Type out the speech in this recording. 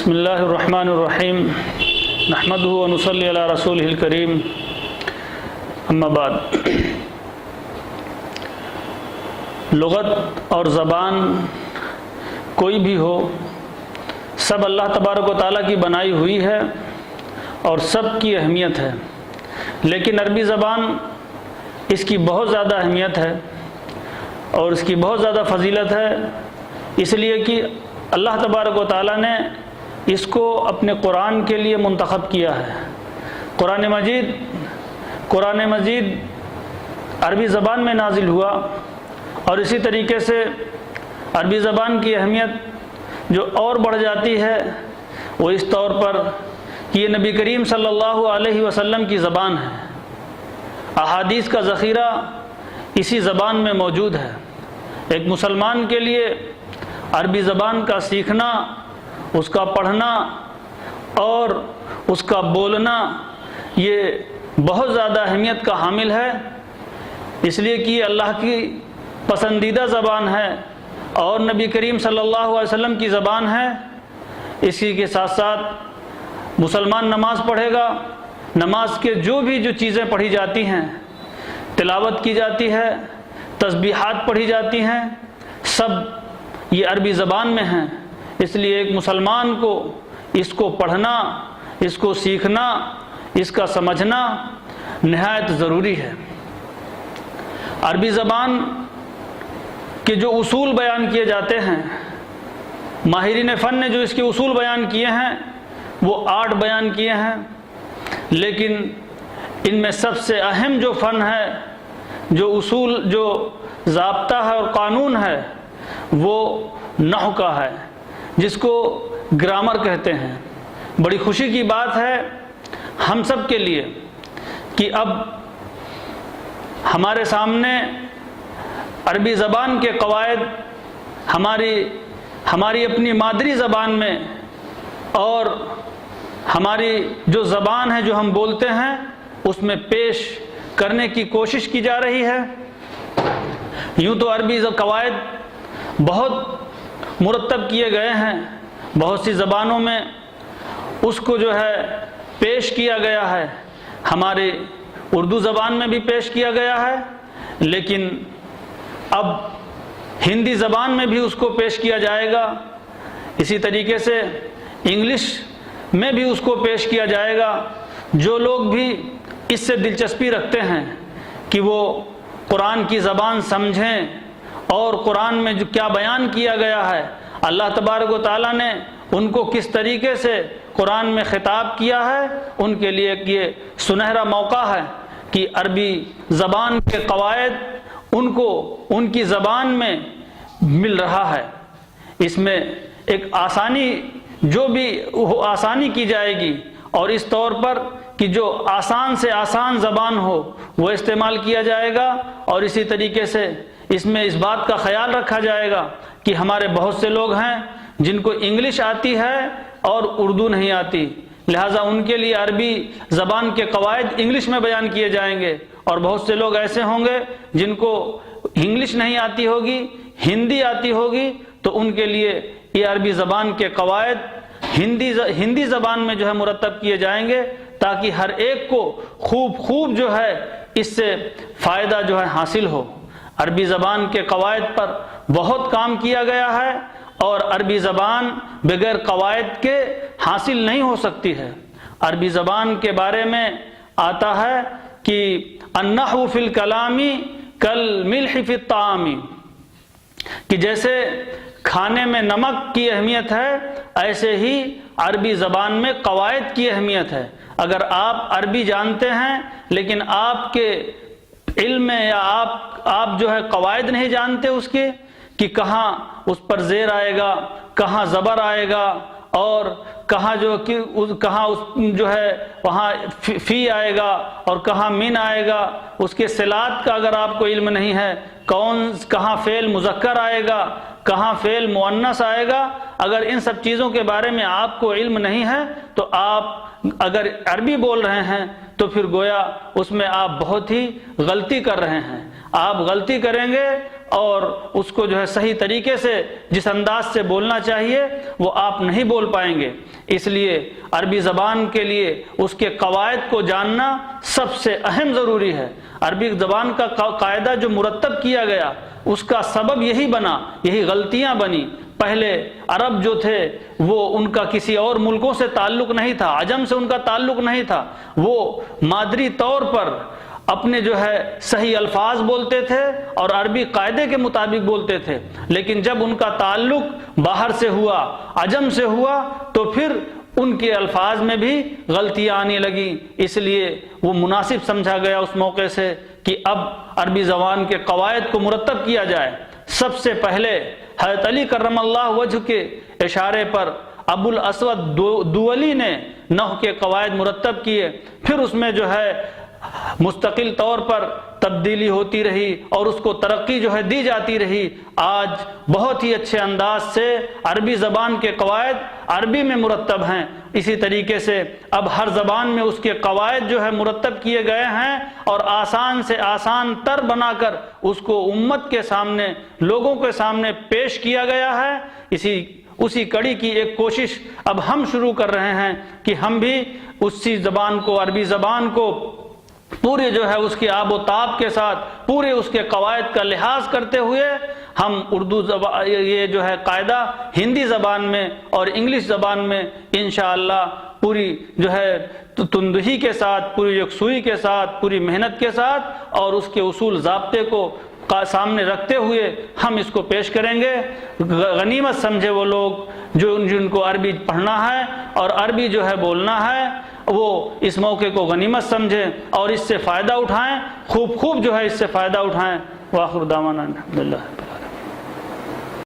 بسم اللہ الرحمن الرحیم نحمدہ ونصلی علی رسولہ الکریم اما بعد۔ لغت اور زبان کوئی بھی ہو، سب اللہ تبارک و تعالیٰ کی بنائی ہوئی ہے اور سب کی اہمیت ہے، لیکن عربی زبان اس کی بہت زیادہ اہمیت ہے اور اس کی بہت زیادہ فضیلت ہے، اس لیے کہ اللہ تبارک و تعالیٰ نے اس کو اپنے قرآن کے لیے منتخب کیا ہے۔ قرآن مجید عربی زبان میں نازل ہوا، اور اسی طریقے سے عربی زبان کی اہمیت جو اور بڑھ جاتی ہے وہ اس طور پر کہ یہ نبی کریم صلی اللہ علیہ وسلم کی زبان ہے، احادیث کا ذخیرہ اسی زبان میں موجود ہے۔ ایک مسلمان کے لیے عربی زبان کا سیکھنا، اس کا پڑھنا اور اس کا بولنا یہ بہت زیادہ اہمیت کا حامل ہے، اس لیے کہ یہ اللہ کی پسندیدہ زبان ہے اور نبی کریم صلی اللہ علیہ وسلم کی زبان ہے۔ اسی کے ساتھ ساتھ مسلمان نماز پڑھے گا، نماز کے جو چیزیں پڑھی جاتی ہیں، تلاوت کی جاتی ہے، تسبیحات پڑھی جاتی ہیں، سب یہ عربی زبان میں ہیں۔ اس لیے ایک مسلمان کو اس کو پڑھنا، اس کو سیکھنا، اس کا سمجھنا نہایت ضروری ہے۔ عربی زبان کے جو اصول بیان کیے جاتے ہیں، ماہرین فن نے جو اس کے اصول بیان کیے ہیں وہ 8 بیان کیے ہیں، لیکن ان میں سب سے اہم جو فن ہے، جو اصول، جو ضابطہ ہے اور قانون ہے، وہ نحو کا ہے، جس کو گرامر کہتے ہیں۔ بڑی خوشی کی بات ہے ہم سب کے لیے کہ اب ہمارے سامنے عربی زبان کے قواعد ہماری اپنی مادری زبان میں اور ہماری جو زبان ہے جو ہم بولتے ہیں اس میں پیش کرنے کی کوشش کی جا رہی ہے۔ یوں تو عربی قواعد بہت مرتب کیے گئے ہیں، بہت سی زبانوں میں اس کو جو ہے پیش کیا گیا ہے، ہمارے اردو زبان میں بھی پیش کیا گیا ہے، لیکن اب ہندی زبان میں بھی اس کو پیش کیا جائے گا، اسی طریقے سے انگلش میں بھی اس کو پیش کیا جائے گا۔ جو لوگ بھی اس سے دلچسپی رکھتے ہیں کہ وہ قرآن کی زبان سمجھیں اور قرآن میں جو کیا بیان کیا گیا ہے، اللہ تبارک و تعالیٰ نے ان کو کس طریقے سے قرآن میں خطاب کیا ہے، ان کے لیے یہ سنہرا موقع ہے کہ عربی زبان کے قواعد ان کو ان کی زبان میں مل رہا ہے۔ اس میں ایک آسانی کی جائے گی، اور اس طور پر کہ جو آسان سے آسان زبان ہو وہ استعمال کیا جائے گا، اور اسی طریقے سے اس میں اس بات کا خیال رکھا جائے گا کہ ہمارے بہت سے لوگ ہیں جن کو انگلش آتی ہے اور اردو نہیں آتی، لہٰذا ان کے لیے عربی زبان کے قواعد انگلش میں بیان کیے جائیں گے، اور بہت سے لوگ ایسے ہوں گے جن کو انگلش نہیں آتی ہوگی، ہندی آتی ہوگی، تو ان کے لیے یہ عربی زبان کے قواعد ہندی زبان میں جو ہے مرتب کیے جائیں گے، تاکہ ہر ایک کو خوب جو ہے اس سے فائدہ جو ہے حاصل ہو۔ عربی زبان کے قواعد پر بہت کام کیا گیا ہے، اور عربی زبان بغیر قواعد کے حاصل نہیں ہو سکتی ہے۔ عربی زبان کے بارے میں آتا ہے کہ النحو فی الکلام کالملح فی الطعام، کہ جیسے کھانے میں نمک کی اہمیت ہے، ایسے ہی عربی زبان میں قواعد کی اہمیت ہے۔ اگر آپ عربی جانتے ہیں لیکن آپ کے علم میں یا آپ جو ہے قواعد نہیں جانتے اس کے، کہ کہاں اس پر زیر آئے گا، کہاں زبر آئے گا، اور کہاں جو ہے وہاں فی آئے گا اور کہاں من آئے گا، اس کے صلات کا اگر آپ کو علم نہیں ہے، کہاں فعل مذکر آئے گا، کہاں فعل مؤنث آئے گا، اگر ان سب چیزوں کے بارے میں آپ کو علم نہیں ہے تو آپ اگر عربی بول رہے ہیں تو پھر گویا اس میں آپ بہت ہی غلطی کر رہے ہیں۔ آپ غلطی کریں گے اور اس کو جو ہے صحیح طریقے سے جس انداز سے بولنا چاہیے وہ آپ نہیں بول پائیں گے۔ اس لیے عربی زبان کے لیے اس کے قواعد کو جاننا سب سے اہم ضروری ہے۔ عربی زبان کا قاعدہ جو مرتب کیا گیا اس کا سبب یہی بنا، یہی غلطیاں بنی۔ پہلے عرب جو تھے وہ ان کا کسی اور ملکوں سے تعلق نہیں تھا، عجم سے ان کا تعلق نہیں تھا، وہ مادری طور پر اپنے جو ہے صحیح الفاظ بولتے تھے اور عربی قاعدے کے مطابق بولتے تھے، لیکن جب ان کا تعلق باہر سے ہوا، عجم سے ہوا، تو پھر ان کے الفاظ میں بھی غلطیاں آنے لگیں۔ اس لیے وہ مناسب سمجھا گیا اس موقع سے کہ اب عربی زبان کے قواعد کو مرتب کیا جائے۔ سب سے پہلے حضرت علی کرم اللہ وجہ کے اشارے پر ابو الاسود دولی نے نحو کے قواعد مرتب کیے، پھر اس میں جو ہے مستقل طور پر تبدیلی ہوتی رہی اور اس کو ترقی جو ہے دی جاتی رہی۔ آج بہت ہی اچھے انداز سے عربی زبان کے قواعد عربی میں مرتب ہیں۔ اسی طریقے سے اب ہر زبان میں اس کے قواعد جو ہے مرتب کیے گئے ہیں اور آسان سے آسان تر بنا کر اس کو امت کے سامنے، لوگوں کے سامنے پیش کیا گیا ہے۔ اسی کڑی کی ایک کوشش اب ہم شروع کر رہے ہیں کہ ہم بھی اسی زبان کو، عربی زبان کو پورے جو ہے اس کی آب و تاب کے ساتھ، پورے اس کے قواعد کا لحاظ کرتے ہوئے ہم اردو زبان، یہ جو ہے قاعدہ ہندی زبان میں اور انگلش زبان میں انشاءاللہ پوری جو ہے تندہی کے ساتھ، پوری یکسوئی کے ساتھ، پوری محنت کے ساتھ اور اس کے اصول ضابطے کو سامنے رکھتے ہوئے ہم اس کو پیش کریں گے۔ غنیمت سمجھے وہ لوگ جن کو عربی پڑھنا ہے اور عربی جو ہے بولنا ہے، وہ اس موقع کو غنیمت سمجھیں اور اس سے فائدہ اٹھائیں، خوب جو ہے اس سے فائدہ اٹھائیں۔ وآخر دعوانا الحمدللہ۔